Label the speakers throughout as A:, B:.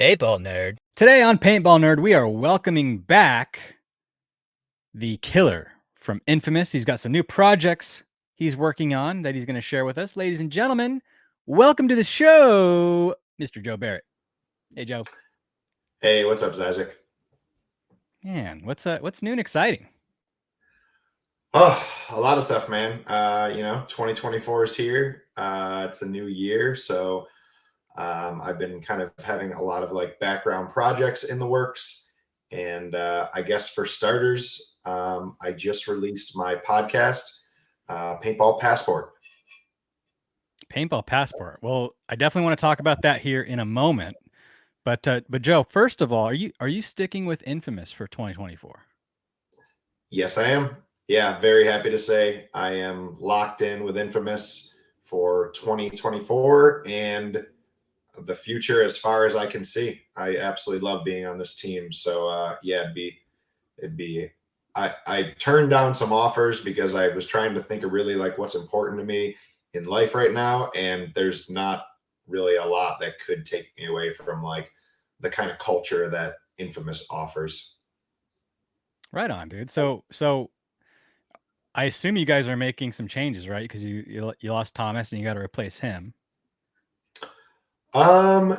A: Paintball Nerd. Today on Paintball Nerd, we are welcoming back the killer from Infamous. He's got some new projects he's working on that he's going to share with us. Ladies and gentlemen, welcome to the show, Mr. Joe Barrett. Hey, Joe.
B: Hey, what's up, Zyzek?
A: Man, what's new and exciting?
B: Oh, a lot of stuff, man. 2024 is here. It's the new year, so I've been kind of having a lot of like background projects in the works. And I guess for starters, I just released my podcast, Paintball Passport.
A: Paintball Passport. Well, I definitely want to talk about that here in a moment. But Joe, first of all, are you sticking with Infamous for 2024?
B: Yes, I am. Yeah, very happy to say I am locked in with Infamous for 2024 and the future as far as I can see. I absolutely love being on this team. So yeah, it'd be I turned down some offers because I was trying to think of really like what's important to me in life right now. And there's not really a lot that could take me away from like the kind of culture that Infamous offers.
A: Right on, dude. So I assume you guys are making some changes, right? Because you lost Thomas and you got to replace him.
B: Um,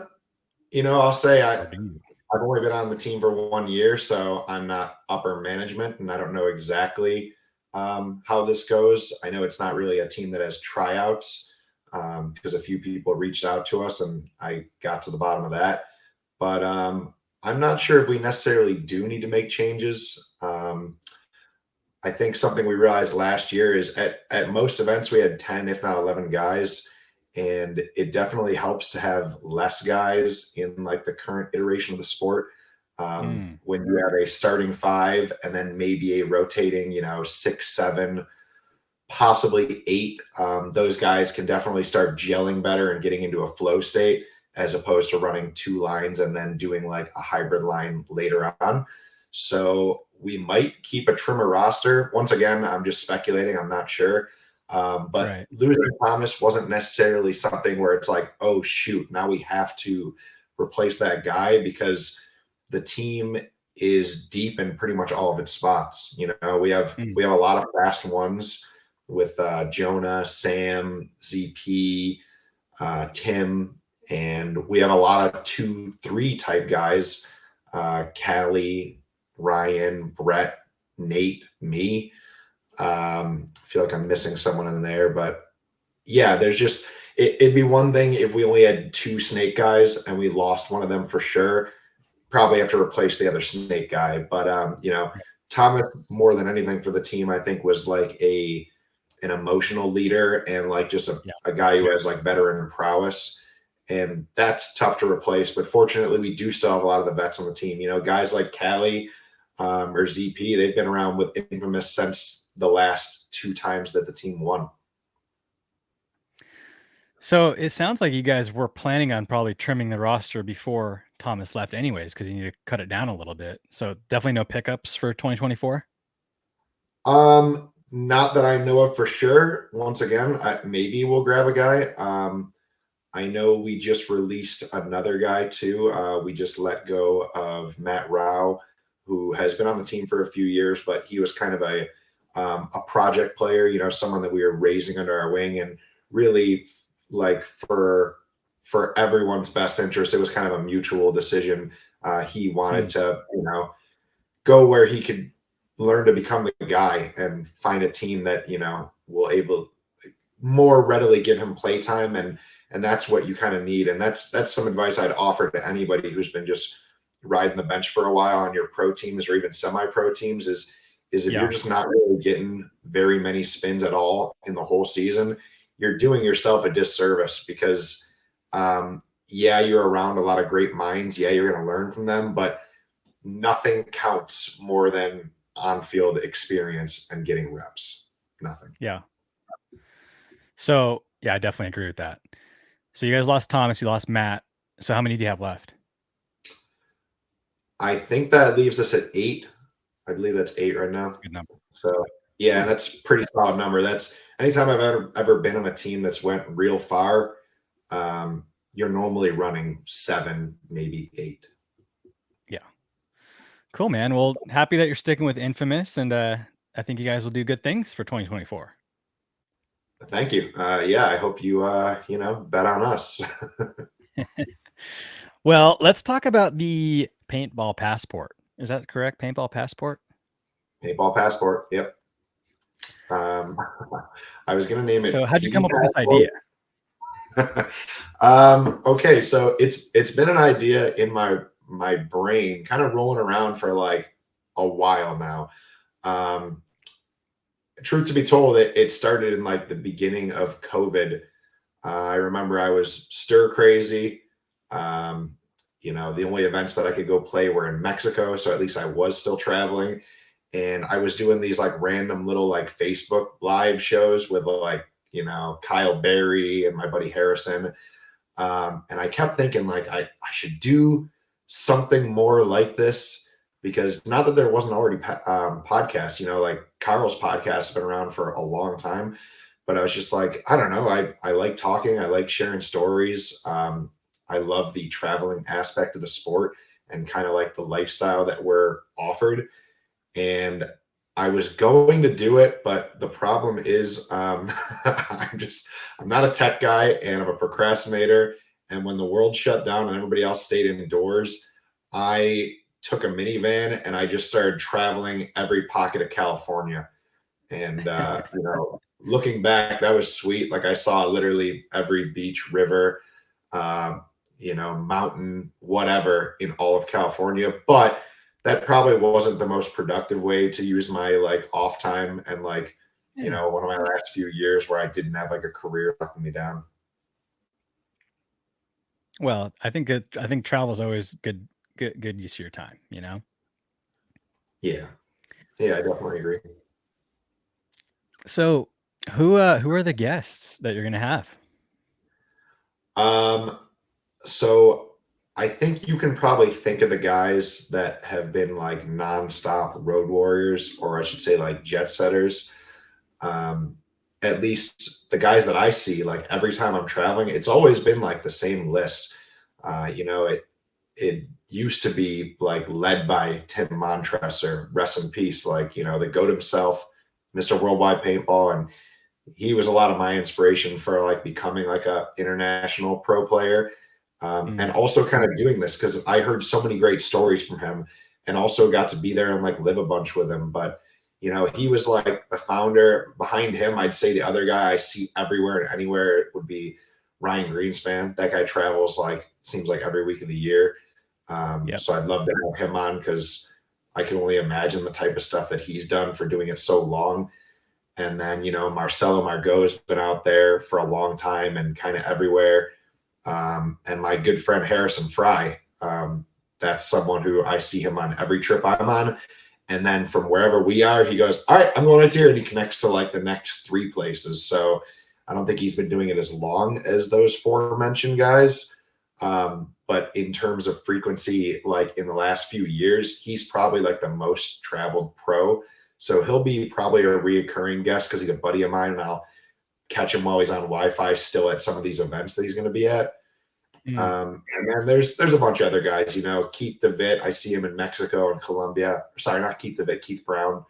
B: I'll say
A: Or do you?
B: I've only been on the team for 1 year, so I'm not upper management, and I don't know exactly how this goes. I know it's not really a team that has tryouts because a few people reached out to us, and I got to the bottom of that. But I'm not sure if we necessarily do need to make changes. I think something we realized last year is at most events we had 10, if not 11 guys. And it definitely helps to have less guys in like the current iteration of the sport. When you have a starting five and then maybe a rotating, 6, 7, possibly 8, those guys can definitely start gelling better and getting into a flow state as opposed to running 2 lines and then doing like a hybrid line later on. So we might keep a trimmer roster. Once again, I'm just speculating. I'm not sure. But
A: Right.
B: losing Thomas wasn't necessarily something where it's like, oh, shoot, now we have to replace that guy because the team is deep in pretty much all of its spots. We have a lot of fast ones with Jonah, Sam, ZP, Tim, and we have a lot of 2, 3 type guys, Callie, Ryan, Brett, Nate, me. I feel like I'm missing someone in there, but yeah, there's just it'd be one thing if we only had 2 snake guys and we lost one of them for sure. Probably have to replace the other snake guy. But Thomas, more than anything for the team, I think was like an emotional leader and like just a guy who has like veteran prowess. And that's tough to replace. But fortunately, we do still have a lot of the vets on the team. Guys like Callie or ZP, they've been around with Infamous since the last 2 times that the team won.
A: So it sounds like you guys were planning on probably trimming the roster before Thomas left anyways, because you need to cut it down a little bit. So definitely no pickups for 2024.
B: Not that I know of for sure. Once again, maybe we'll grab a guy. I know we just released another guy too. We just let go of Matt Rao, who has been on the team for a few years, but he was kind of a project player, someone that we were raising under our wing, and really like for everyone's best interest, it was kind of a mutual decision. He wanted to, go where he could learn to become the guy and find a team that, will able more readily give him playtime, and that's what you kind of need. And that's some advice I'd offer to anybody who's been just riding the bench for a while on your pro teams or even semi-pro teams is if you're just not really getting very many spins at all in the whole season, you're doing yourself a disservice because you're around a lot of great minds. Yeah, you're going to learn from them, but nothing counts more than on-field experience and getting reps. Nothing.
A: Yeah. So yeah, I definitely agree with that. So you guys lost Thomas, you lost Matt. So how many do you have left?
B: I think that leaves us at 8. I believe that's 8 right now.
A: That's a good number.
B: So yeah, that's a pretty solid number. That's anytime I've ever been on a team that's went real far. you're normally running 7, maybe 8.
A: Yeah. Cool, man. Well, happy that you're sticking with Infamous, and I think you guys will do good things for 2024.
B: Thank you. Yeah, I hope you bet on us.
A: Well, let's talk about the Paintball Passport. Is that correct? Paintball Passport?
B: Paintball Passport. Yep. I was gonna name
A: So
B: it
A: how'd you come
B: P
A: up with this idea?
B: Passport. Okay, so it's been an idea in my brain, kind of rolling around for like a while now. Um, Truth to be told, it started in like the beginning of COVID. I remember I was stir crazy. Um, the only events that I could go play were in Mexico, so at least I was still traveling. And I was doing these like random little like Facebook live shows with like, Kyle Berry and my buddy Harrison. And I kept thinking like I should do something more like this, because not that there wasn't already podcasts, like Carl's podcast has been around for a long time, but I was just like, I don't know. I like talking. I like sharing stories. I love the traveling aspect of the sport and kind of like the lifestyle that we're offered. And I was going to do it, but the problem is, I'm not a tech guy and I'm a procrastinator. And when the world shut down and everybody else stayed indoors, I took a minivan and I just started traveling every pocket of California. And looking back, that was sweet. Like I saw literally every beach, river, um, mountain, whatever in all of California. But that probably wasn't the most productive way to use my like off time and like,
A: Yeah.
B: one of my last few years where I didn't have like a career locking me down.
A: Well, I think travel is always good use of your time, you know?
B: Yeah. Yeah, I definitely agree.
A: So who are the guests that you're gonna have?
B: Um, so I think you can probably think of the guys that have been like nonstop road warriors, or I should say like jet setters. Um, at least the guys that I see, like every time I'm traveling, it's always been like the same list. It used to be like led by Tim Montressor, rest in peace, like, the goat himself, Mr. Worldwide Paintball. And he was a lot of my inspiration for like becoming like a international pro player. And
A: Mm,
B: also kind of doing this because I heard so many great stories from him and also got to be there and like live a bunch with him. But he was like the founder. Behind him, I'd say the other guy I see everywhere and anywhere would be Ryan Greenspan. That guy travels like seems like every week of the year.
A: yep.
B: So I'd love to have him on because I can only imagine the type of stuff that he's done for doing it so long. And then, Marcelo Margot has been out there for a long time and kind of everywhere. And my good friend Harrison Fry, that's someone who I see him on every trip I'm on. And then from wherever we are, he goes, all right, I'm going right here. And he connects to like the next 3 places. So I don't think he's been doing it as long as those 4 mentioned guys. But in terms of frequency, like in the last few years, he's probably like the most traveled pro. So he'll be probably a reoccurring guest because he's a buddy of mine, and I'll catch him while he's on Wi-Fi still at some of these events that he's going to be at.
A: Mm,
B: And then there's a bunch of other guys, Keith DeVitt. I see him in Mexico and Colombia. Sorry, not Keith DeVitt, Keith Brown.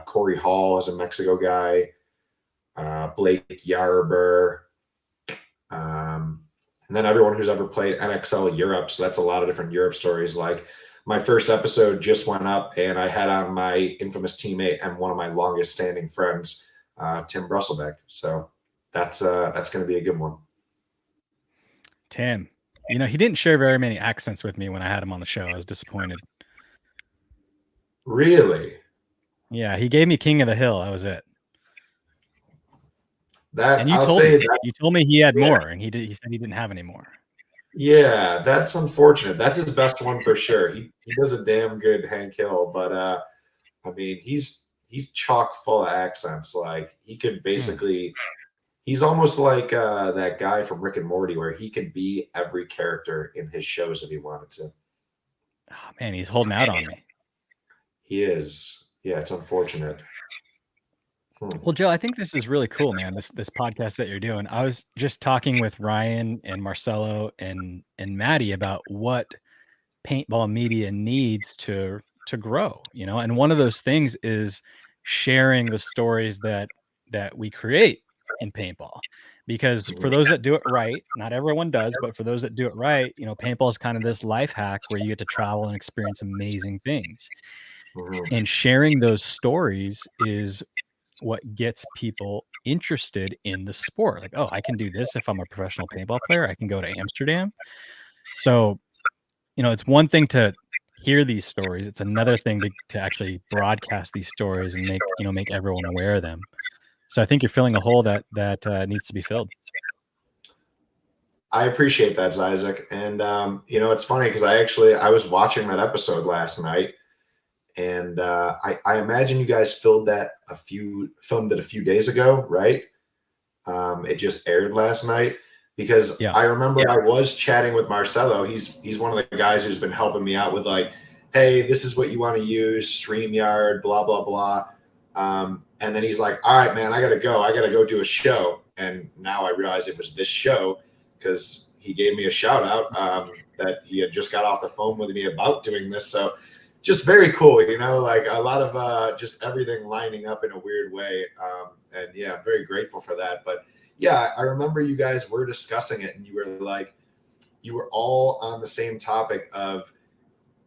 B: Corey Hall is a Mexico guy. Blake Yarber. And then everyone who's ever played NXL Europe. So that's a lot of different Europe stories. Like my first episode just went up and I had on my infamous teammate and one of my longest standing friends, Tim Brusselbeck. So that's going to be a good one.
A: Tim. He didn't share very many accents with me when I had him on the show. I was disappointed.
B: Really?
A: Yeah, he gave me King of the Hill. That was it. And
B: That
A: you
B: I'll
A: told
B: say
A: me.
B: that.
A: You told me he had
B: Yeah,
A: more, and he said he didn't have any more.
B: yeah, that's unfortunate. That's his best one for sure. He does a damn good Hank Hill, but I mean, he's chock full of accents. Like he could
A: Mm.
B: basically, he's almost like that guy from Rick and Morty, where he could be every character in his shows if he wanted to.
A: Oh, man, he's holding out on me.
B: He is. Yeah, it's unfortunate.
A: Well, Joe, I think this is really cool, man. This podcast that you're doing. I was just talking with Ryan and Marcelo and Maddie about what paintball media needs to grow, you know. And one of those things is sharing the stories that we create in paintball. Because for those that do it right, not everyone does, but for those that do it right, you know, paintball is kind of this life hack where you get to travel and experience amazing things.
B: Mhm.
A: And sharing those stories is what gets people interested in the sport. Like, oh, I can do this if I'm a professional paintball player. I can go to Amsterdam. So, you know, it's one thing to hear these stories. It's another thing to actually broadcast these stories and make everyone aware of them. So I think you're filling a hole that needs to be filled.
B: I appreciate that, Zyzek. And it's funny because I was watching that episode last night, and I imagine you guys filmed it a few days ago, right? It just aired last night because
A: Yeah.
B: I remember I was chatting with Marcelo. He's one of the guys who's been helping me out with like, hey, this is what you want to use, StreamYard, blah blah blah. And then he's like, all right, man, I gotta go. I gotta go do a show. And now I realize it was this show because he gave me a shout out that he had just got off the phone with me about doing this. So just very cool, like a lot of just everything lining up in a weird way. And yeah, I'm very grateful for that. But yeah, I remember you guys were discussing it and you were like, you were all on the same topic of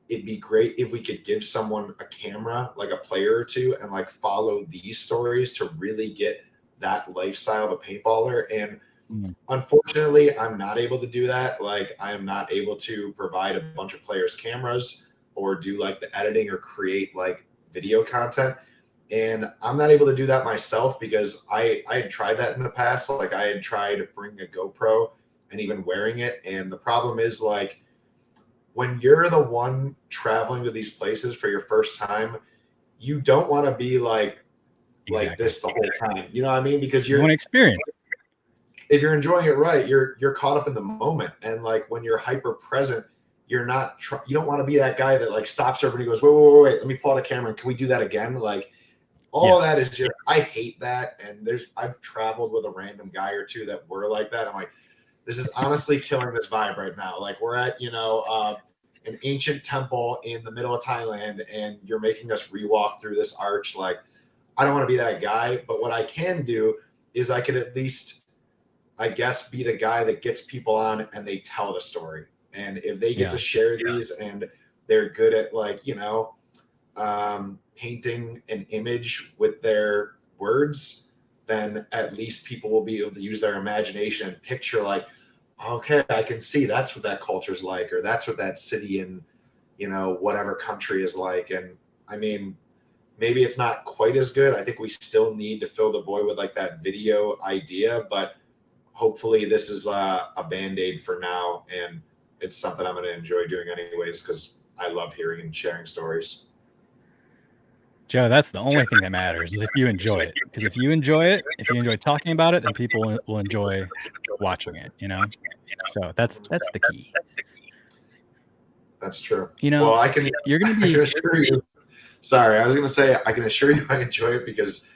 B: it'd be great if we could give someone a camera, like a player or two, and like follow these stories to really get that lifestyle of a paintballer. And
A: Mhm.
B: unfortunately, I'm not able to do that. Like, I am not able to provide a bunch of players cameras or do like the editing or create like video content. And I'm not able to do that myself because I had tried that in the past. Like, I had tried to bring a GoPro and even wearing it. And the problem is, like, when you're the one traveling to these places for your first time, you don't want to be like
A: Exactly.
B: this the whole time. You know what I mean? Because
A: You want to experience it.
B: if you're enjoying it right, you're caught up in the moment. And like when you're hyper present, you don't want to be that guy that like stops everybody and goes, wait, let me pull out a camera. Can we do that again? Like all
A: Yeah.
B: that is just, I hate that. And I've traveled with a random guy or two that were like that. I'm like, this is honestly killing this vibe right now. Like we're at, an ancient temple in the middle of Thailand and you're making us rewalk through this arch. Like, I don't want to be that guy, but what I can do is I can at least, I guess, be the guy that gets people on and they tell the story. And if they get
A: Yeah.
B: to share these and they're good at like, painting an image with their words, then at least people will be able to use their imagination and picture like, okay, I can see that's what that culture's like, or that's what that city in, whatever country is like. And I mean, maybe it's not quite as good. I think we still need to fill the void with like that video idea, but hopefully this is a band-aid for now. And it's something I'm going to enjoy doing anyways, because I love hearing and sharing stories.
A: Joe, that's the only thing that matters is if you enjoy it. Because if you enjoy it, if you enjoy talking about it, then people will enjoy watching it, you know? So that's the key.
B: That's true.
A: You know,
B: Well,
A: you're gonna
B: I can
A: be
B: assure you. Sorry, I was going to say I can assure you I enjoy it because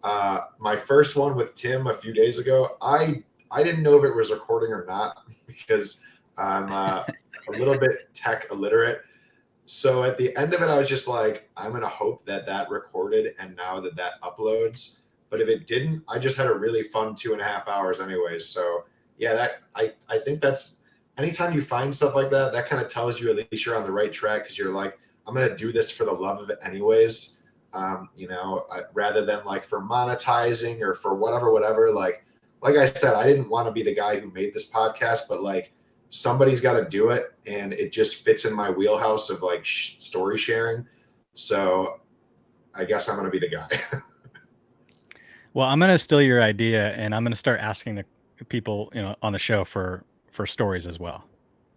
B: my first one with Tim a few days ago, I didn't know if it was recording or not because I'm a little bit tech illiterate. So at the end of it, I was just like, I'm gonna hope that recorded and now that uploads. But if it didn't, I just had a really fun 2.5 hours anyways. So yeah, I think that's anytime you find stuff like that, that kind of tells you at least you're on the right track because you're like, I'm gonna do this for the love of it anyways. Rather than like for monetizing or for whatever. Like I said, I didn't want to be the guy who made this podcast, but like somebody's got to do it, and it just fits in my wheelhouse of like story sharing. So I guess I'm going to be the guy.
A: well, I'm gonna steal your idea and I'm gonna start asking the people, you know, on the show for stories as well.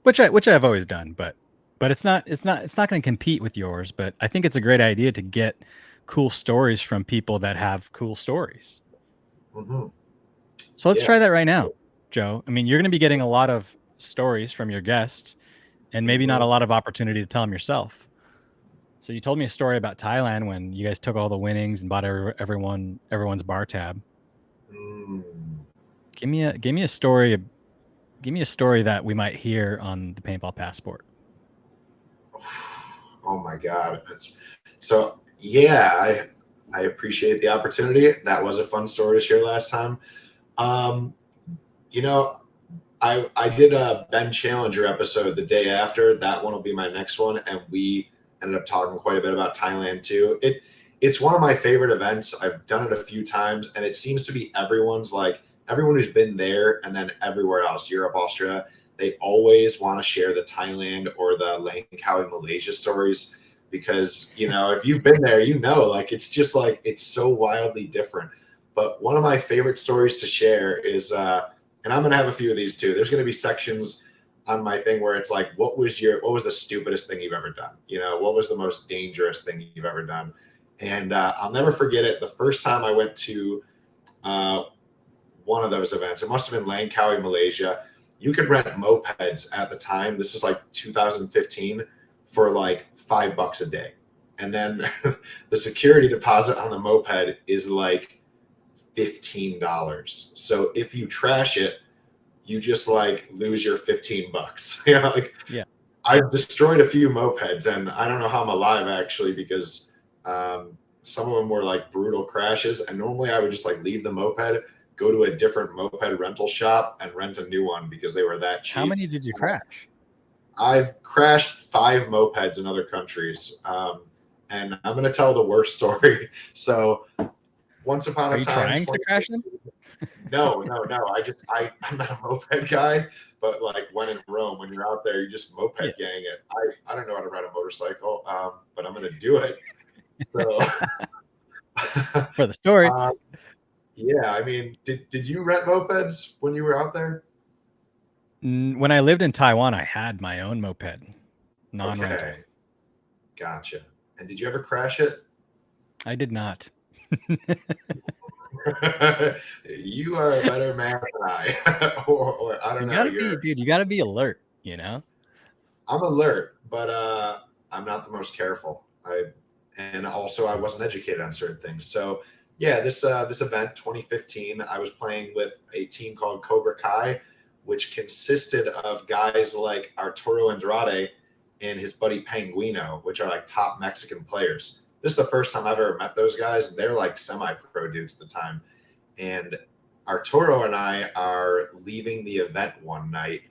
A: Which I've always done, but it's not gonna compete with yours, but I think it's a great idea to get cool stories from people that have cool stories.
B: Mm-hmm.
A: So let's
B: Yeah.
A: try that right now, Joe. I mean, you're gonna be getting a lot of stories from your guests and maybe not
B: Mm-hmm.
A: a lot of opportunity to tell them yourself. So you told me a story about Thailand when you guys took all the winnings and bought everyone's bar tab.
B: Mm.
A: Give me a story. Give me a story that we might hear on the Paintball Passport.
B: Oh my God. So yeah, I appreciate the opportunity. That was a fun story to share last time. Um, you know, I did a Ben Challenger episode the day after. That one will be my next one, and we ended up talking quite a bit about Thailand too. It's one of my favorite events. I've done it a few times, and it seems to be everyone who's been there and then everywhere else, Europe, Australia, they always want to share the Thailand or the Langkawi, Malaysia stories because if you've been there, like it's just like it's so wildly different. But one of my favorite stories to share is and I'm gonna have a few of these too. There's gonna be sections on my thing where it's like, what was the stupidest thing you've ever done? What was the most dangerous thing you've ever done? And I'll never forget it. The first time I went to uh, one of those events, it must have been Langkawi, Malaysia. You could rent mopeds at the time. This was like 2015 for like $5 a day. And then the security deposit on the moped is like $15. So if you trash it, you just like lose your $15. Like
A: Yeah.
B: I've destroyed a few mopeds, and I don't know how I'm alive actually because some of them were like brutal crashes. And normally I would just like leave the moped, go to a different moped rental shop, and rent a new one because they were that cheap.
A: How many did you crash?
B: I've crashed 5 mopeds in other countries, and I'm going to tell the worst story. So once upon
A: Are
B: a
A: you
B: time,
A: trying to crash them?
B: No. I'm not a moped guy, but like when in Rome, when you're out there, you just moped gang it. I don't know how to ride a motorcycle, but I'm gonna do it. So
A: For the story.
B: yeah, I mean, did you rent mopeds when you were out there?
A: When I lived in Taiwan, I had my own moped, non-rental.
B: Okay, gotcha. And did you ever crash it?
A: I did not.
B: You are a better man than I, or I don't
A: You
B: know.
A: gotta be, dude. You gotta be alert. You know.
B: I'm alert, but I'm not the most careful. And also I wasn't educated on certain things. So yeah, this event 2015, I was playing with a team called Cobra Kai, which consisted of guys like Arturo Andrade and his buddy Penguino, which are like top Mexican players. This is the first time I've ever met those guys, and they're like semi-pro dudes at the time. And Arturo and I are leaving the event one night.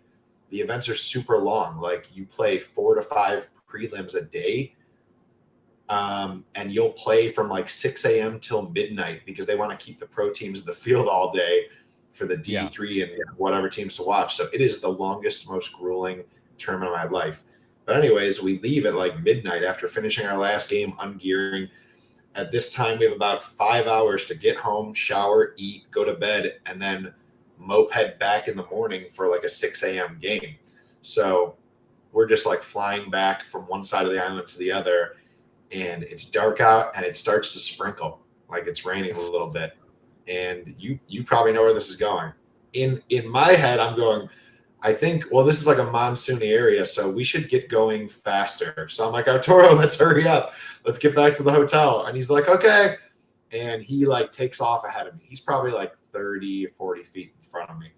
B: The events are super long. Like you play 4 to 5 prelims a day. And you'll play from like 6 a.m. till midnight because they want to keep the pro teams in the field all day for the D3 and whatever teams to watch. So it is the longest, most grueling tournament of my life. But anyways, we leave at like midnight after finishing our last game, ungearing. At this time, we have about 5 hours to get home, shower, eat, go to bed, and then moped back in the morning for like a 6 a.m. game. So we're just like flying back from one side of the island to the other, and it's dark out and it starts to sprinkle, like it's raining a little bit. And you probably know where this is going. In my head, I'm going, I think, well, this is like a monsoony area, so we should get going faster. So I'm like, Arturo, let's hurry up. Let's get back to the hotel. And he's like, okay. And he like takes off ahead of me. He's probably like 30, 40 feet in front of me.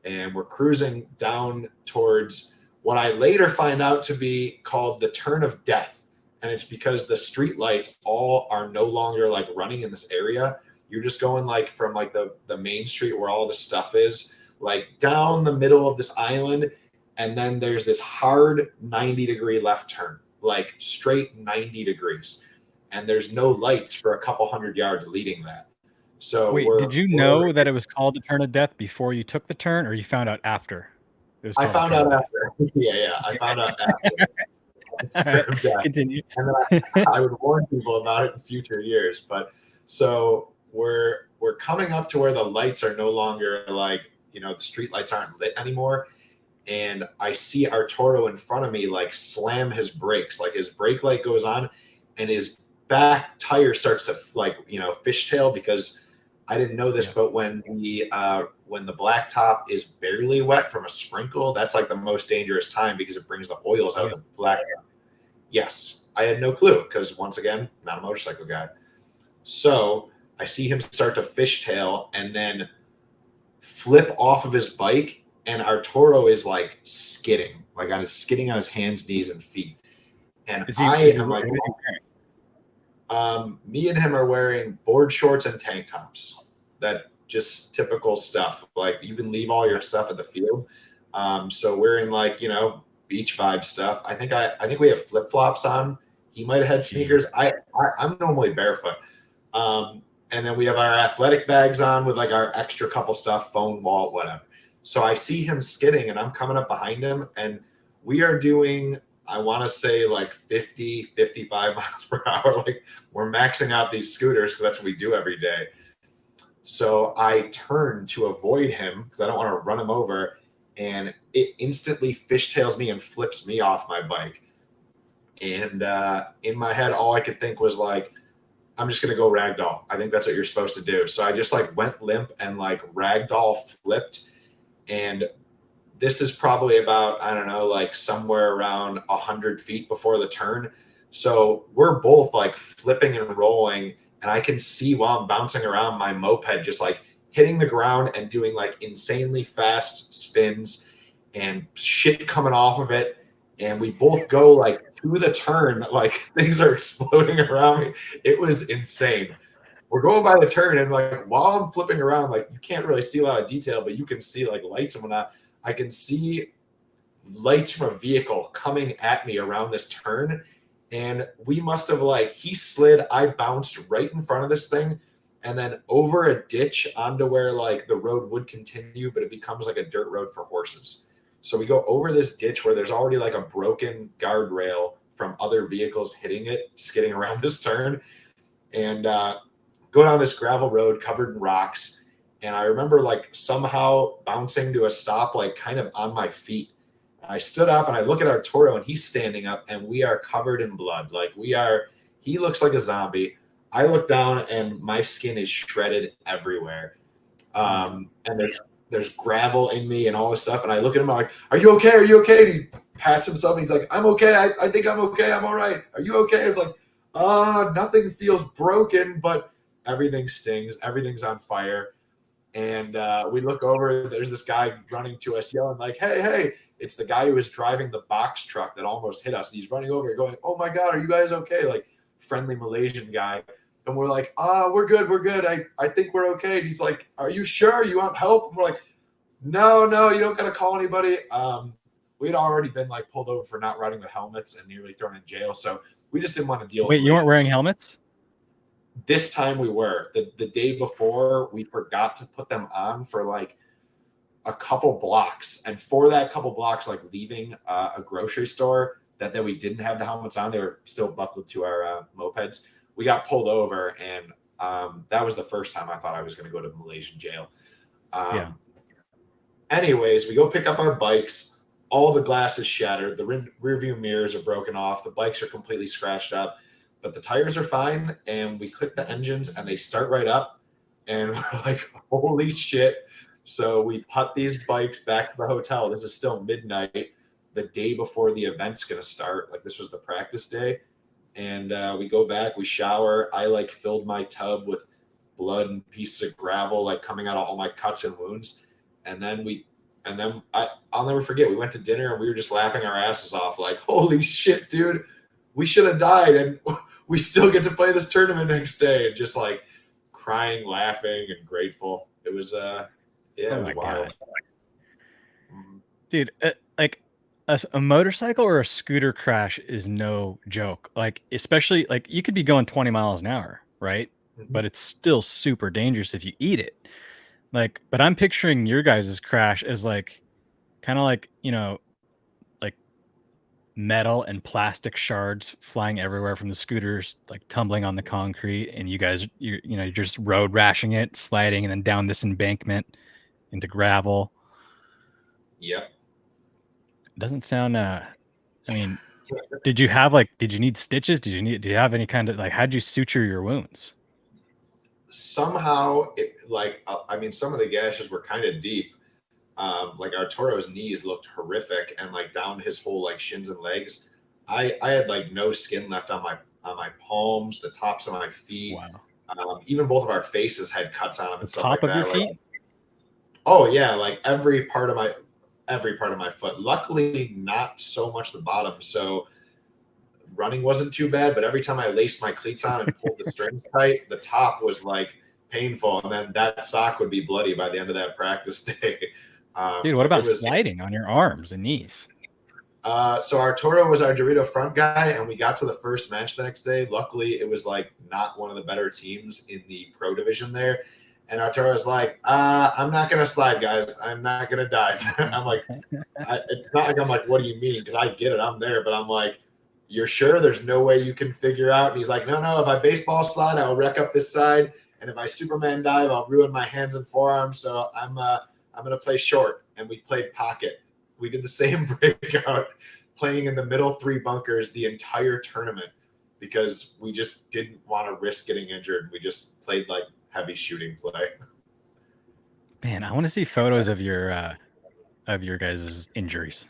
B: And we're cruising down towards what I later find out to be called the Turn of Death. And it's because the street lights all are no longer like running in this area. You're just going like from like the main street where all the stuff is, like down the middle of this island, and then there's this hard 90-degree left turn, like straight 90 degrees, and there's no lights for a couple hundred yards leading that. So
A: Wait, did you know that it was called the Turn of Death before you took the turn, or you found out after? It was
B: I
A: called
B: found out after. Yeah, I found out after.
A: Right, continue.
B: And then I would warn people about it in future years. But so we're coming up to where the lights are no longer like, the street lights aren't lit anymore. And I see Arturo in front of me like slam his brakes, like his brake light goes on and his back tire starts to like, fishtail, because I didn't know this, but when the blacktop is barely wet from a sprinkle, that's like the most dangerous time because it brings the oils out of the blacktop. Yes, I had no clue because once again, not a motorcycle guy. So I see him start to fishtail and then flip off of his bike, and Arturo is like skidding, like skidding on his hands, knees, and feet. And I am like,
A: what is he wearing?
B: me and him are wearing board shorts and tank tops. That just typical stuff. Like you can leave all your stuff at the field. So we're in like, beach vibe stuff. I think we have flip flops on. He might have had sneakers. I'm normally barefoot. And then we have our athletic bags on with like our extra couple stuff, phone, wallet, whatever. So I see him skidding and I'm coming up behind him and we are doing, I want to say like 50, 55 miles per hour. Like we're maxing out these scooters because that's what we do every day. So I turn to avoid him because I don't want to run him over. And it instantly fishtails me and flips me off my bike. And in my head, all I could think was like, I'm just going to go ragdoll. I think that's what you're supposed to do. So I just like went limp and like ragdoll flipped. And this is probably about, I don't know, like somewhere around 100 feet before the turn. So we're both like flipping and rolling. And I can see while I'm bouncing around my moped, just like hitting the ground and doing like insanely fast spins and shit coming off of it. And we both go like to the turn, like things are exploding around me. It was insane. We're going by the turn, and like while I'm flipping around, like you can't really see a lot of detail, but you can see like lights and whatnot. I can see lights from a vehicle coming at me around this turn. And we must have like, he slid, I bounced right in front of this thing and then over a ditch onto where like the road would continue, but it becomes like a dirt road for horses. So we go over this ditch where there's already like a broken guardrail from other vehicles hitting it, skidding around this turn, and go down this gravel road covered in rocks. And I remember like somehow bouncing to a stop, like kind of on my feet. I stood up and I look at Arturo and he's standing up and we are covered in blood. Like he looks like a zombie. I look down and my skin is shredded everywhere. And there's gravel in me and all this stuff. And I look at him, I'm like, are you okay? Are you okay? And he pats himself and he's like, I'm okay. I think I'm okay. I'm all right. Are you okay? It's like, nothing feels broken, but everything stings. Everything's on fire. And we look over, there's this guy running to us yelling like, hey, it's the guy who was driving the box truck that almost hit us. And he's running over going, oh my God, are you guys okay? Like friendly Malaysian guy. And we're like, we're good. I think we're okay. And he's like, are you sure you want help? And we're like, no, you don't got to call anybody. We'd already been like pulled over for not riding with helmets and nearly thrown in jail. So we just didn't want to deal with it.
A: Wait, you weren't wearing helmets?
B: This time we were. The day before, we forgot to put them on for like a couple blocks. And for that couple blocks, like leaving a grocery store that we didn't have the helmets on, they were still buckled to our mopeds. We got pulled over, and that was the first time I thought I was going to go to Malaysian jail. Anyways, we go pick up our bikes. All the glass is shattered. The rear view mirrors are broken off. The bikes are completely scratched up. But the tires are fine, and we click the engines, and they start right up, and we're like, holy shit. So we put these bikes back to the hotel. This is still midnight, the day before the event's going to start. Like, this was the practice day. And we go back, we shower. I, like, filled my tub with blood and pieces of gravel, like, coming out of all my cuts and wounds. And then I'll never forget, we went to dinner, and we were just laughing our asses off, like, holy shit, dude. We should have died, and we still get to play this tournament next day. And just like crying, laughing, and grateful. It was, it was wild.
A: Dude, like a motorcycle or a scooter crash is no joke. Like, especially like you could be going 20 miles an hour, right? Mm-hmm. But it's still super dangerous if you eat it. Like, but I'm picturing your guys' crash as like kind of like, like metal and plastic shards flying everywhere from the scooters, like tumbling on the concrete, and you guys you're just road rashing it, sliding, and then down this embankment into gravel.
B: Yep.
A: Doesn't sound I mean, did you need stitches? Did you have any kind of like, how'd you suture your wounds?
B: Somehow some of the gashes were kind of deep. Like Arturo's knees looked horrific, and like down his whole like shins and legs, I had like no skin left on my palms, the tops of my feet.
A: Wow.
B: Even both of our faces had cuts on them
A: The
B: and stuff
A: top
B: like
A: of your
B: that. Like,
A: feet?
B: oh yeah, like every part of my foot. Luckily, not so much the bottom. So running wasn't too bad, but every time I laced my cleats on and pulled the strings tight, the top was like painful, and then that sock would be bloody by the end of that practice day.
A: Dude, what
B: Like it
A: about
B: was.
A: sliding on your arms and knees?
B: So Arturo was our Dorito front guy, and we got to the first match the next day. Luckily, it was like not one of the better teams in the pro division there. And Arturo was like, I'm not going to slide, guys. I'm not going to dive. I'm like, it's not like I'm like, what do you mean? Because I get it. I'm there. But I'm like, you're sure there's no way you can figure out? And he's like, no. If I baseball slide, I'll wreck up this side. And if I Superman dive, I'll ruin my hands and forearms. So I'm going to play short. And we played pocket. We did the same breakout playing in the middle three bunkers the entire tournament because we just didn't want to risk getting injured. We just played like heavy shooting play.
A: Man, I want to see photos of your guys' injuries.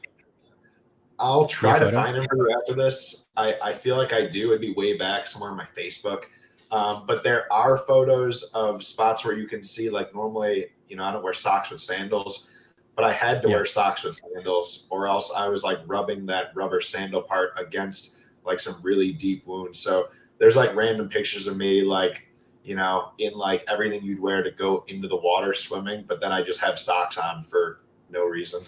B: I'll
A: Do you
B: try
A: have
B: to
A: photos?
B: find them for you after this. I feel like I do. It'd be way back somewhere on my Facebook. But there are photos of spots where you can see, like, normally, I don't wear socks with sandals, but I had to
A: Yeah.
B: wear socks with sandals, or else I was like rubbing that rubber sandal part against like some really deep wounds. So there's like random pictures of me, like, in like everything you'd wear to go into the water swimming, but then I just have socks on for no reason.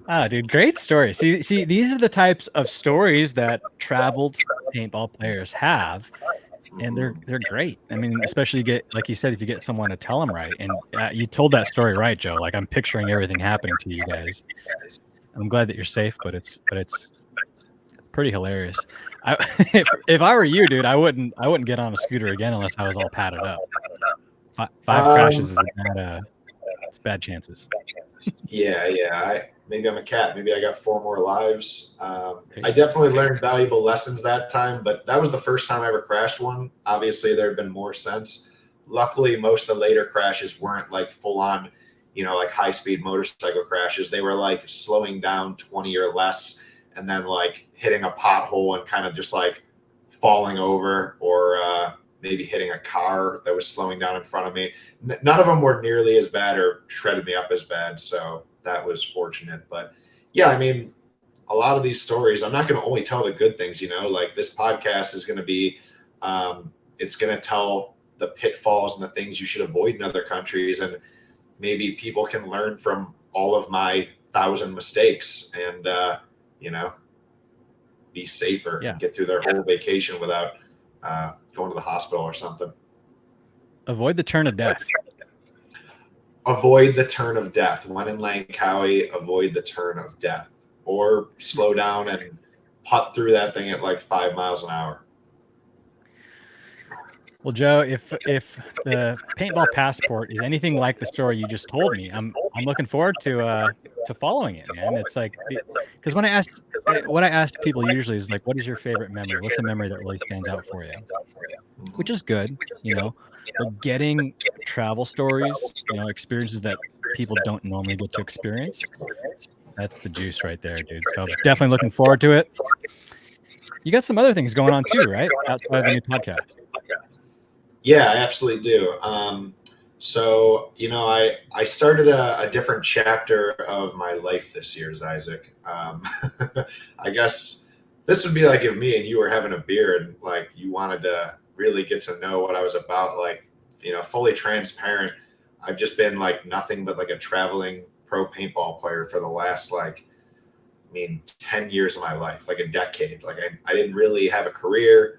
A: Ah, dude, great story. See, these are the types of stories that traveled paintball players have, and they're great. I mean, especially like you said, if you get someone to tell them right. And you told that story right, Joe. Like, I'm picturing everything happening to you guys. I'm glad that you're safe, but it's pretty hilarious. If I were you, dude, I wouldn't get on a scooter again unless I was all padded up. Five crashes is it's bad chances.
B: Yeah. Maybe I'm a cat. Maybe I got 4 more lives.
A: Hey.
B: I definitely learned valuable lessons that time, but that was the first time I ever crashed one. Obviously, there have been more since. Luckily, most of the later crashes weren't like full on, like high speed motorcycle crashes. They were like slowing down 20 or less and then like hitting a pothole and kind of just like falling over, or maybe hitting a car that was slowing down in front of me. None of them were nearly as bad or shredded me up as bad. So that was fortunate. But yeah, I mean, a lot of these stories, I'm not going to only tell the good things, like this podcast is going to be, it's going to tell the pitfalls and the things you should avoid in other countries. And maybe people can learn from all of my 1,000 mistakes and, be safer and get through their whole vacation without going to the hospital or something.
A: Avoid the turn of death.
B: Avoid the turn of death. When in Langkawi, avoid the turn of death. Or slow down and putt through that thing at like 5 miles an hour.
A: Well, Joe, if the Paintball Passport is anything like the story you just told me, I'm looking forward to following it, man. It's like, because what I ask people usually is like, what is your favorite memory? What's a memory that really stands out for you? Which is good, but getting travel stories, experiences that people don't normally get to experience, that's the juice right there, dude. So definitely looking forward to it. You got some other things going on too, right? Outside of the new podcast.
B: Yeah, I absolutely do. So, I started a different chapter of my life this year, Zyzek. I guess this would be like if me and you were having a beer and like you wanted to really get to know what I was about, like, fully transparent. I've just been like nothing but like a traveling pro paintball player for the last 10 years of my life, like a decade. Like I didn't really have a career.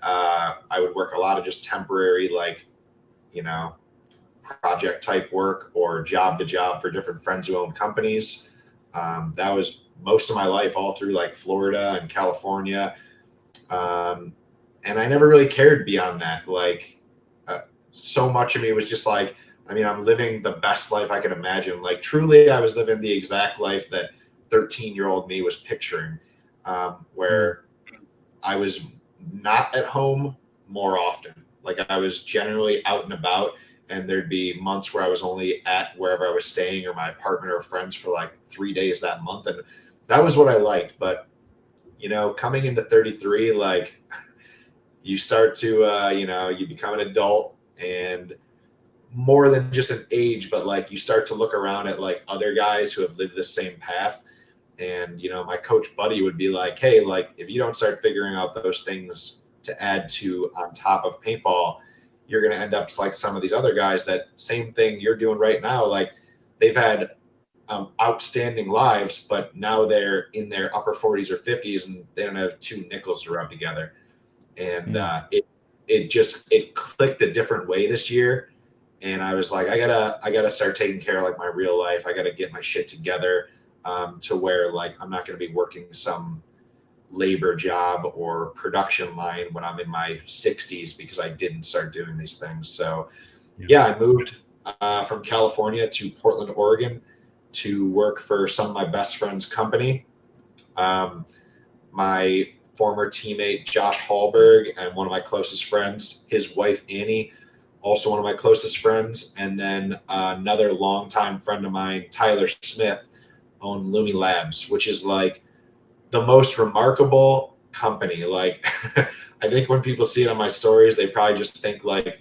B: I would work a lot of just temporary, project type work or job to job for different friends who own companies. That was most of my life, all through like Florida and California. And I never really cared beyond that. So much of me was just like, I'm living the best life I could imagine. Like truly, I was living the exact life that 13-year-old me was picturing, where I was not at home more often. Like I was generally out and about, and there'd be months where I was only at wherever I was staying or my apartment or friends for like 3 days that month. And that was what I liked. But, you know, coming into 33, like you start to, you become an adult, and more than just an age, but like you start to look around at like other guys who have lived the same path. And, you know, my coach buddy would be like, hey, like if you don't start figuring out those things to add to on top of paintball, you're going to end up like some of these other guys that same thing you're doing right now. Like they've had outstanding lives, but now they're in their upper 40s or 50s and they don't have two nickels to rub together. And it clicked a different way this year. And I was like, I gotta start taking care of like my real life. I gotta get my shit together, to where like I'm not gonna be working some labor job or production line when I'm in my 60s because I didn't start doing these things. So yeah, I moved from California to Portland, Oregon to work for some of my best friends' company. My former teammate Josh Hallberg and one of my closest friends, his wife Annie, also one of my closest friends, and then another longtime friend of mine, Tyler Smith, owned Lumi Labs, which is like the most remarkable company. Like, I think when people see it on my stories, they probably just think like,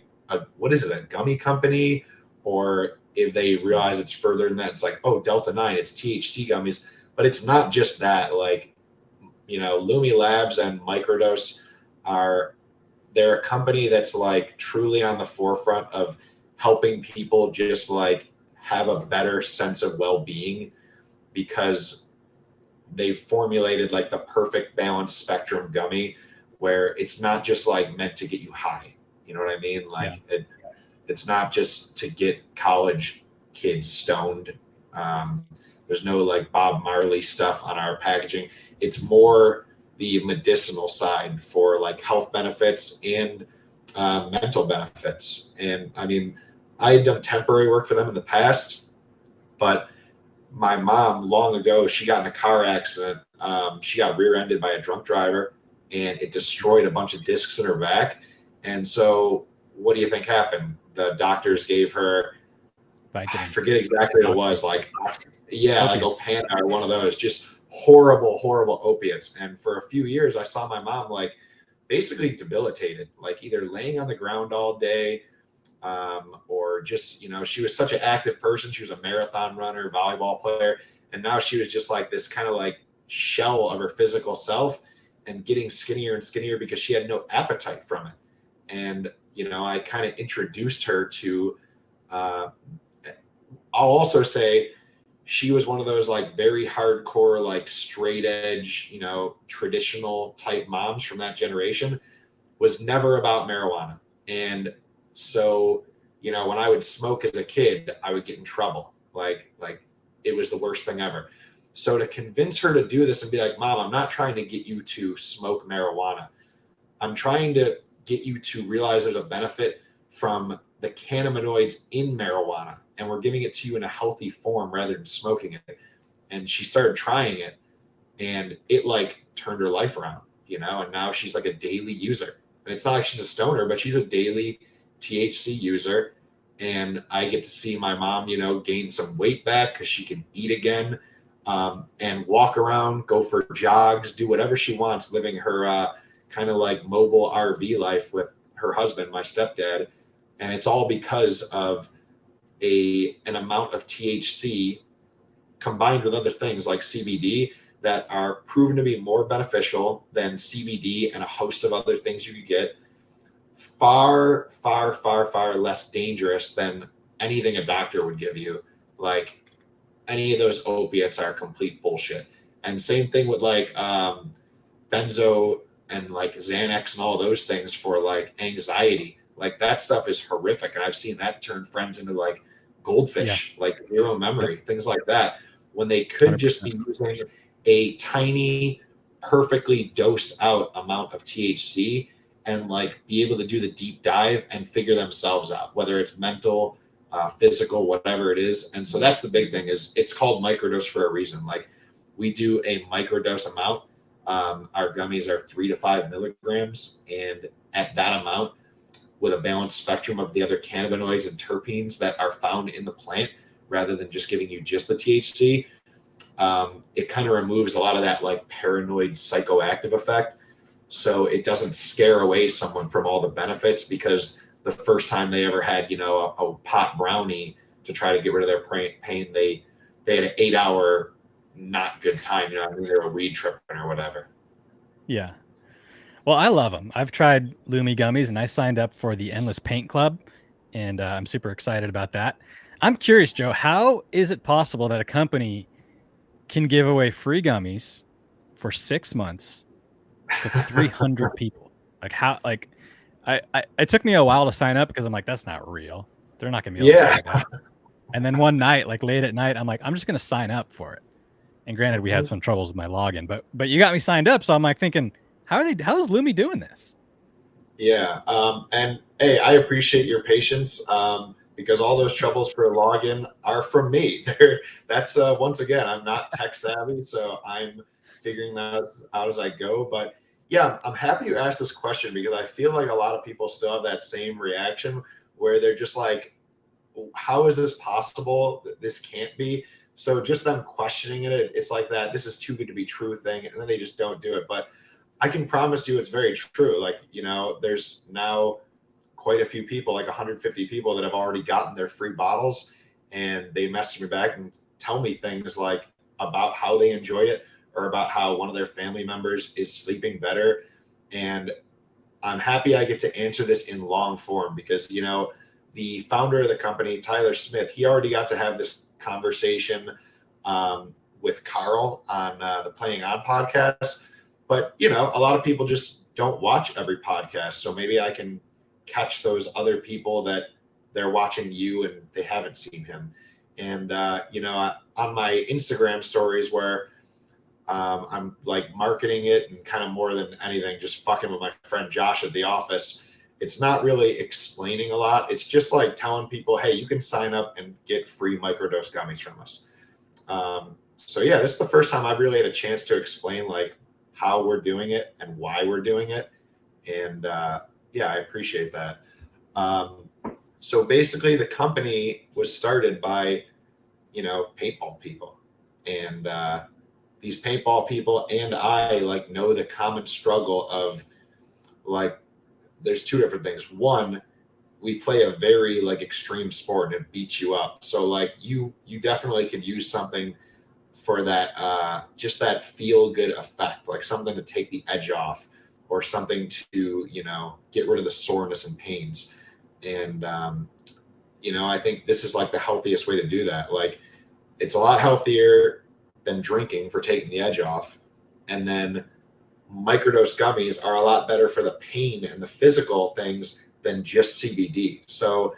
B: what is it, a gummy company? Or if they realize it's further than that, it's like, oh, Delta 9, it's THC gummies. But it's not just that. Like, you know, Lumi Labs and Microdose they're a company that's like truly on the forefront of helping people just like have a better sense of well-being, because they've formulated like the perfect balanced spectrum gummy where it's not just like meant to get you high. You know what I mean? Like it's not just to get college kids stoned. There's no like Bob Marley stuff on our packaging. It's more the medicinal side for like health benefits and mental benefits. And I mean, I had done temporary work for them in the past, but my mom long ago, she got in a car accident. She got rear-ended by a drunk driver, and it destroyed a bunch of discs in her back. And so what do you think happened? The doctors gave her, I forget exactly what it was, like Opana or one of those, just horrible, horrible opiates. And for a few years, I saw my mom like basically debilitated, like either laying on the ground all day, or just, you know, she was such an active person. She was a marathon runner, volleyball player, and now she was just like this kind of like shell of her physical self and getting skinnier and skinnier because she had no appetite from it. And, you know, I kind of introduced her to, I'll also say she was one of those like very hardcore, like straight edge, you know, traditional type moms from that generation, was never about marijuana. And so, you know, when I would smoke as a kid, I would get in trouble. Like it was the worst thing ever. So to convince her to do this and be like, Mom, I'm not trying to get you to smoke marijuana. I'm trying to get you to realize there's a benefit from the cannabinoids in marijuana, and we're giving it to you in a healthy form rather than smoking it. And she started trying it, and it like turned her life around, you know, and now she's like a daily user. And it's not like she's a stoner, but she's a daily THC user. And I get to see my mom, you know, gain some weight back because she can eat again, and walk around, go for jogs, do whatever she wants, living her kind of like mobile RV life with her husband, my stepdad. And it's all because of an amount of THC combined with other things like CBD that are proven to be more beneficial than CBD and a host of other things you could get. Far, far, far, far less dangerous than anything a doctor would give you. Like any of those opiates are complete bullshit. And same thing with like benzo and like Xanax and all those things for like anxiety. Like that stuff is horrific. And I've seen that turn friends into like goldfish, like zero memory, things like that, when they could
A: 100%.
B: just be using a tiny, perfectly dosed out amount of THC and like be able to do the deep dive and figure themselves out, whether it's mental, physical, whatever it is. And so that's the big thing, is it's called microdose for a reason. Like we do a microdose amount. Our gummies are 3 to 5 milligrams. And at that amount, with a balanced spectrum of the other cannabinoids and terpenes that are found in the plant, rather than just giving you just the THC. It kind of removes a lot of that like paranoid psychoactive effect. So it doesn't scare away someone from all the benefits, because the first time they ever had, a pot brownie to try to get rid of their pain, they had an 8 hour not good time. I mean, they were weed tripping or whatever.
A: Yeah. Well, I love them. I've tried Lumi Gummies, and I signed up for the Endless Paint Club, and I'm super excited about that. I'm curious, Joe, how is it possible that a company can give away free gummies for 6 months to 300 people? Like how? Like, it took me a while to sign up because I'm like, that's not real. They're not gonna be able to
B: Yeah.
A: do that. And then one night, like late at night, I'm like, I'm just gonna sign up for it. And granted, we had some troubles with my login, but you got me signed up, so I'm like thinking, how is Lumi doing this?
B: Yeah. And hey, I appreciate your patience, because all those troubles for a login are from me. That's once again, I'm not tech savvy, so I'm figuring that out as I go. But yeah, I'm happy you asked this question, because I feel like a lot of people still have that same reaction where they're just like, how is this possible? This can't be. So just them questioning it, it's like that, this is too good to be true thing, and then they just don't do it. But I can promise you it's very true. Like, there's now quite a few people, like 150 people, that have already gotten their free bottles, and they message me back and tell me things like about how they enjoyed it, or about how one of their family members is sleeping better. And I'm happy I get to answer this in long form, because, the founder of the company, Tyler Smith, he already got to have this conversation with Carl on the Playing On podcast. But, a lot of people just don't watch every podcast. So maybe I can catch those other people that they're watching you and they haven't seen him. And, on my Instagram stories, where I'm like marketing it, and kind of more than anything, just fucking with my friend Josh at the office. It's not really explaining a lot. It's just like telling people, hey, you can sign up and get free microdose gummies from us. So yeah, this is the first time I've really had a chance to explain like how we're doing it and why we're doing it. And yeah, I appreciate that. So basically the company was started by, paintball people. And these paintball people and I like know the common struggle of like, there's two different things. One, we play a very like extreme sport, and it beats you up. So like you definitely could use something for that, just that feel good effect, like something to take the edge off, or something to, get rid of the soreness and pains. And, I think this is like the healthiest way to do that. Like, it's a lot healthier than drinking for taking the edge off. And then microdose gummies are a lot better for the pain and the physical things than just CBD. So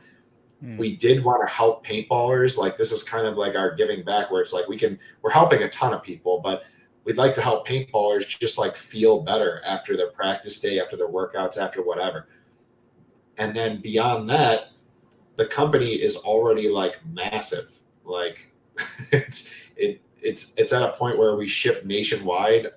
B: we did want to help paintballers. Like, this is kind of like our giving back, where it's like we're helping a ton of people, but we'd like to help paintballers just like feel better after their practice day, after their workouts, after whatever. And then beyond that, the company is already like massive. Like it's at a point where we ship nationwide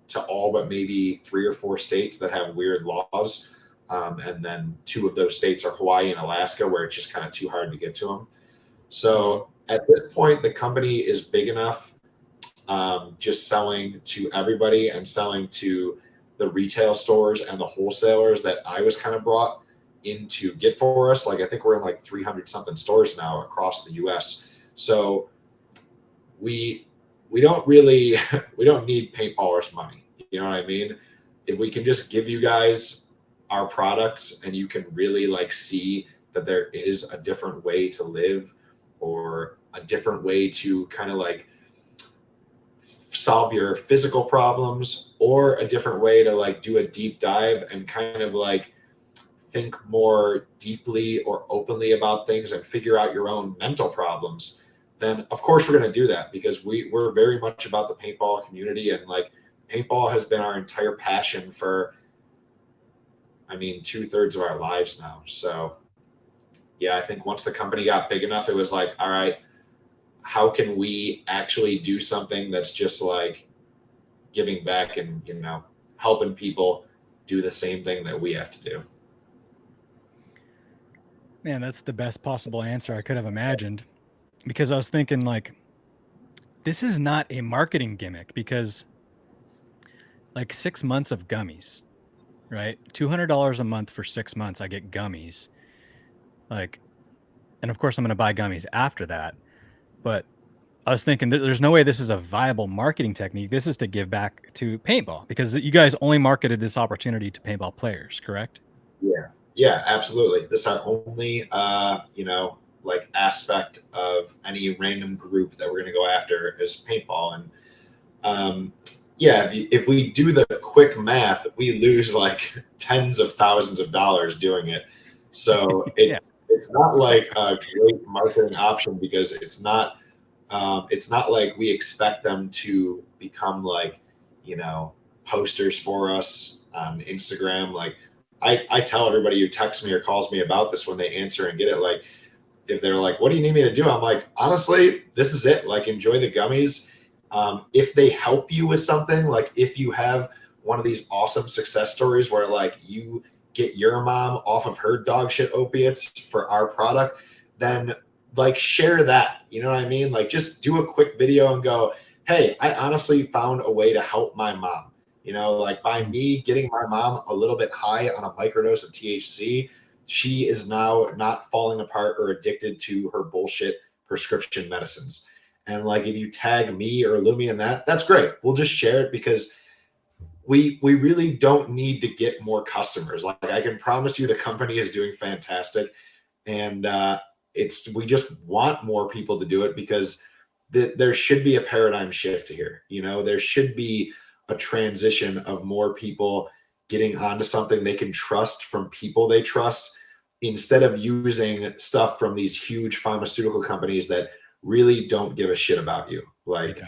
B: to all but maybe 3 or 4 states that have weird laws. And then 2 of those states are Hawaii and Alaska, where it's just kind of too hard to get to them. So at this point, the company is big enough, just selling to everybody and selling to the retail stores and the wholesalers that I was kind of brought in to get for us. Like, I think we're in like 300 something stores now across the US. So we don't really, we don't need paintballers' money. You know what I mean? If we can just give you guys our products, and you can really like see that there is a different way to live, or a different way to kind of like solve your physical problems, or a different way to like do a deep dive and kind of like think more deeply or openly about things and figure out your own mental problems, then of course we're going to do that, because we're very much about the paintball community. And like, paintball has been our entire passion for, 2/3 of our lives now. So yeah, I think once the company got big enough, it was like, all right, how can we actually do something that's just like giving back and, helping people do the same thing that we have to do.
A: Man, that's the best possible answer I could have imagined. Because I was thinking, like, this is not a marketing gimmick because, like, 6 months of gummies, right? $200 a month for 6 months, I get gummies. Like, and of course, I'm going to buy gummies after that. But I was thinking there's no way this is a viable marketing technique. This is to give back to paintball because you guys only marketed this opportunity to paintball players, correct?
B: Yeah, yeah, absolutely. This is our only, like aspect of any random group that we're going to go after is paintball. And yeah, if we do the quick math, we lose like tens of thousands of dollars doing it. So
A: Yeah.
B: it's not
A: So,
B: like a great marketing option because it's not like we expect them to become like, you know, posters for us on Instagram. Like I tell everybody who texts me or calls me about this when they answer and get it, like if they're like, what do you need me to do? I'm like, honestly, this is it. Like, enjoy the gummies. If they help you with something, like if you have one of these awesome success stories where like you get your mom off of her dog shit opiates for our product, then like share that. You know what I mean? Like just do a quick video and go, hey, I honestly found a way to help my mom. You know, like by
A: mm,
B: me getting my mom a little bit high on a microdose of THC, she is now not falling apart or addicted to her bullshit prescription medicines. And like if you tag me or Lumi in that, that's great. We'll just share it because we really don't need to get more customers. Like I can promise you the company is doing fantastic. And it's we just want more people to do it because there should be a paradigm shift here. You know, there should be a transition of more people getting onto something they can trust from people they trust instead of using stuff from these huge pharmaceutical companies that really don't give a shit about you.
A: they
B: Like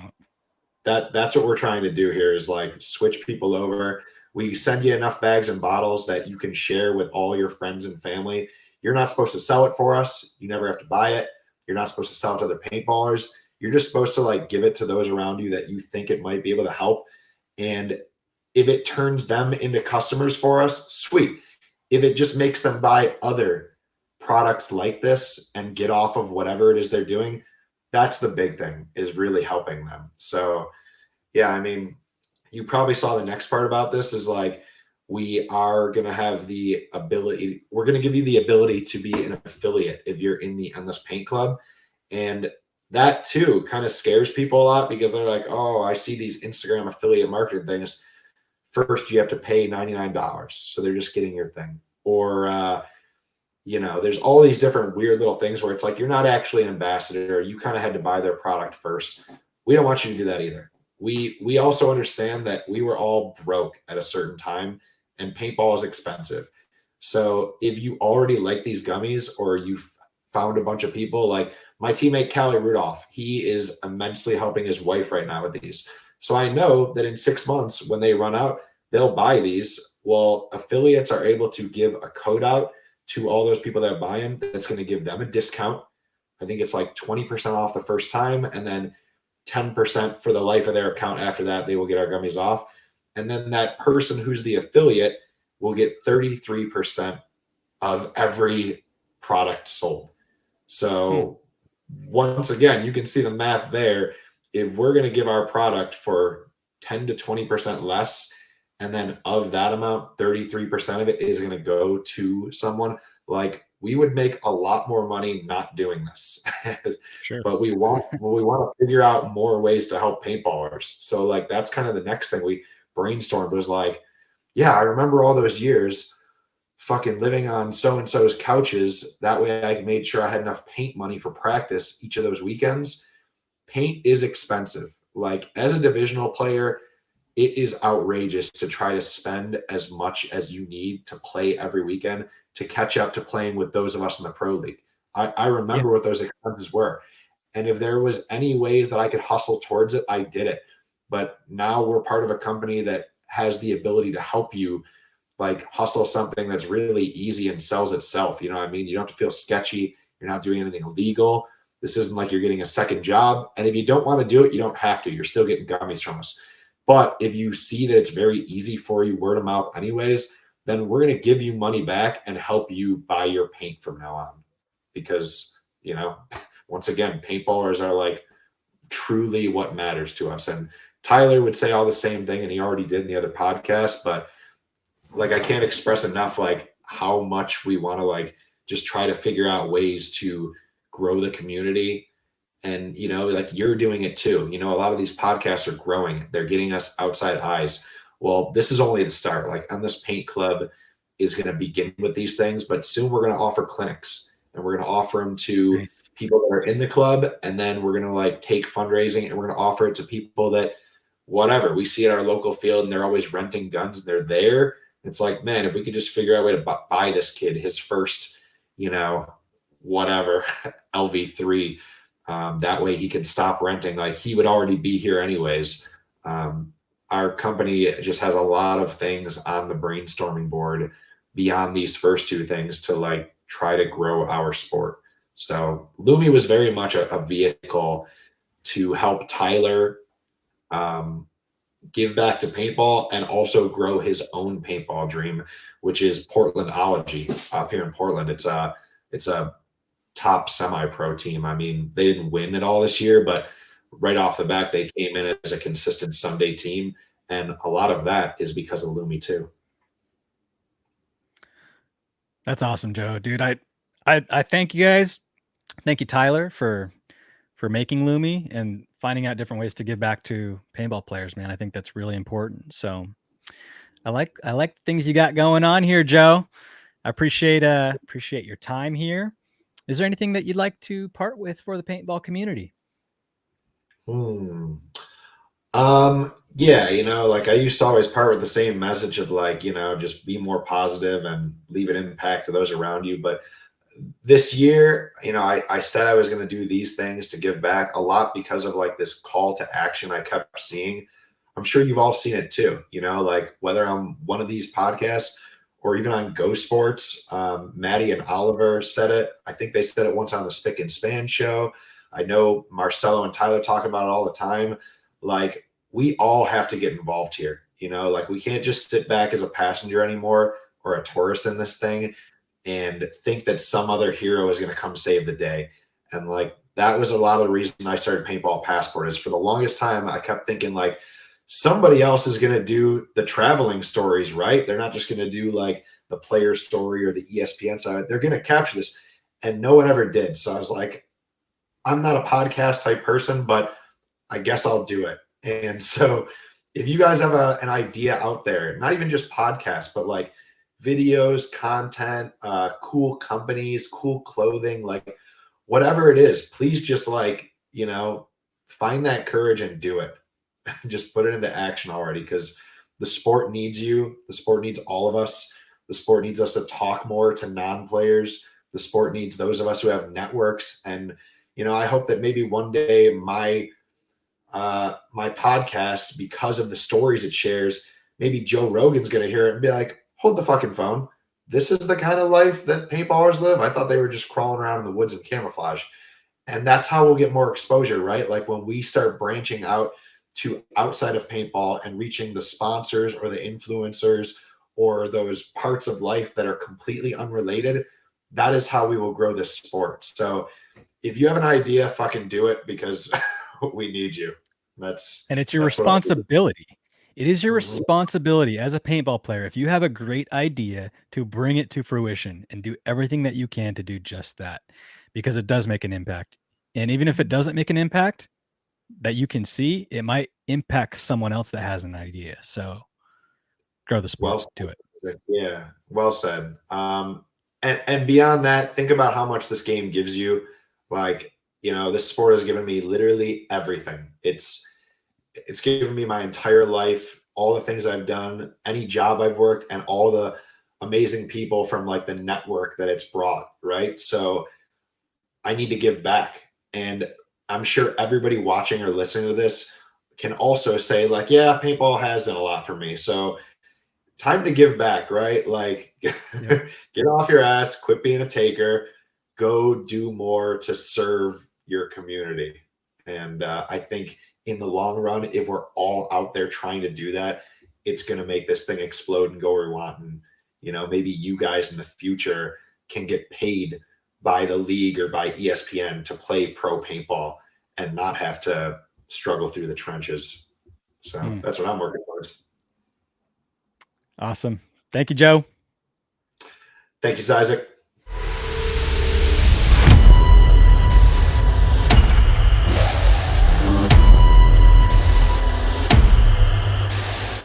A: don't.
B: that's what we're trying to do here is like switch people over. We send you enough bags and bottles that you can share with all your friends and family. You're not supposed to sell it for us. You never have to buy it. You're not supposed to sell it to other paintballers. You're just supposed to like give it to those around you that you think it might be able to help. And if it turns them into customers for us, sweet. If it just makes them buy other products like this and get off of whatever it is they're doing, that's the big thing is really helping them. So yeah, I mean, you probably saw the next part about this is like we are going to have the ability, we're going to give you the ability to be an affiliate if you're in the Endless Paint Club. And that too kind of scares people a lot because they're like, oh, I see these Instagram affiliate marketing things. First, you have to pay $99. So they're just getting your thing. Or, there's all these different weird little things where it's like you're not actually an ambassador. You kind of had to buy their product first. We don't want you to do that either. We also understand that we were all broke at a certain time and paintball is expensive. So if you already like these gummies or you found a bunch of people like my teammate Callie Rudolph, he is immensely helping his wife right now with these. So I know that in 6 months when they run out, they'll buy these. Well, affiliates are able to give a code out to all those people that buy them that's going to give them a discount. I think it's like 20% off the first time and then 10% for the life of their account after that. They will get our gummies off. And then that person who's the affiliate will get 33% of every product sold.
A: Hmm,
B: So once again, you can see the math there. If we're going to give our product for 10 to 20% less, and then of that amount, 33% of it is going to go to someone, like we would make a lot more money not doing this.
A: sure.
B: But we want to figure out more ways to help paintballers. So like that's kind of the next thing we brainstormed was like, yeah, I remember all those years fucking living on so and so's couches. That way I made sure I had enough paint money for practice each of those weekends. Paint is expensive. Like as a divisional player, it is outrageous to try to spend as much as you need to play every weekend to catch up to playing with those of us in the pro league. I
A: Yeah.
B: remember what those expenses were. And if there was any ways that I could hustle towards it, I did it. But now we're part of a company that has the ability to help you like hustle something that's really easy and sells itself. You know what I mean? You don't have to feel sketchy. You're not doing anything illegal. This isn't like you're getting a second job. And if you don't want to do it, you don't have to. You're still getting gummies from us. But if you see that it's very easy for you word of mouth anyways, then we're going to give you money back and help you buy your paint from now on. because, you know, once again, paintballers are like truly what matters to us. And Tyler would say all the same thing, and he already did in the other podcast, but like I can't express enough like how much we want to like just try to figure out ways to grow the community. And you know, like you're doing it too. You know, a lot of these podcasts are growing. They're getting us outside eyes. Well, this is only the start. Like on this paint club is going to begin with these things, but soon we're going to offer clinics and we're going to offer them to
A: Nice.
B: people that are in the club. And then we're going to like take fundraising and we're going to offer it to people that whatever we see at our local field and they're always renting guns and they're there. It's like, man, if we could just figure out a way to buy this kid his first, you know, whatever LV3, that way he can stop renting. Like he would already be here anyways. Our company just has a lot of things on the brainstorming board beyond these first two things to like try to grow our sport. So Lumi was very much a vehicle to help Tyler give back to paintball and also grow his own paintball dream, which is Portlandology up here in Portland. It's a top semi-pro team. I mean, they didn't win it all this year, but right off the bat, they came in as a consistent Sunday team. And a lot of that is because of Lumi too.
A: That's awesome, Joe. Dude, I thank you guys. Thank you, Tyler, for making Lumi and finding out different ways to give back to paintball players, man. I think that's really important. So I like things you got going on here, Joe. I appreciate your time here. Is there anything that you'd like to part with for the paintball community?
B: Yeah, you know, like I used to always part with the same message of like, you know, just be more positive and leave an impact to those around you. But this year, you know, I said I was going to do these things to give back a lot because of like this call to action I kept seeing. I'm sure you've all seen it too, you know, like whether I'm one of these podcasts or even on Go Sports, Maddie and Oliver said it. I think they said it once on the Spick and Span show. I know Marcelo and Tyler talk about it all the time. Like we all have to get involved here, you know, like we can't just sit back as a passenger anymore or a tourist in this thing and think that some other hero is going to come save the day. And like that was a lot of the reason I started Paintball Passport is for the longest time I kept thinking like somebody else is going to do the traveling stories, right? They're not just going to do like the player story or the ESPN side. They're going to capture this. And no one ever did. So I was like, I'm not a podcast type person, but I guess I'll do it. And so if you guys have an idea out there, not even just podcasts, but like videos, content, cool companies, cool clothing, like whatever it is, please just like, you know, find that courage and do it. Just put it into action already because the sport needs you. The sport needs all of us. The sport needs us to talk more to non-players. The sport needs those of us who have networks. And, you know, I hope that maybe one day my podcast, because of the stories it shares, maybe Joe Rogan's going to hear it and be like, hold the fucking phone. This is the kind of life that paintballers live. I thought they were just crawling around in the woods in camouflage. And that's how we'll get more exposure, right? Like when we start branching out to outside of paintball and reaching the sponsors or the influencers or those parts of life that are completely unrelated, that is how we will grow this sport. So if you have an idea, fucking do it because we need you.
A: And it's your
B: That's what I'll do.
A: responsibility. It is your
B: Mhm.
A: responsibility as a paintball player, if you have a great idea, to bring it to fruition and do everything that you can to do just that, because it does make an impact. And even if it doesn't make an impact that you can see, it might impact someone else that has an idea. So grow the sport,
B: Well
A: do it.
B: said. Yeah, well said. And beyond that, think about how much this game gives you. Like, you know, this sport has given me literally everything. It's given me my entire life, all the things I've done, any job I've worked, and all the amazing people from like the network that it's brought, right? So I need to give back. And I'm sure everybody watching or listening to this can also say, like, yeah, paintball has done a lot for me. So time to give back, right? Like,
A: Yep.
B: get off your ass, quit being a taker, go do more to serve your community. And I think in the long run, if we're all out there trying to do that, it's going to make this thing explode and go where we want. And, you know, maybe you guys in the future can get paid by the league or by ESPN to play pro paintball and not have to struggle through the trenches. So that's what I'm working towards.
A: Awesome. Thank you, Joe.
B: Thank you, Zyzek.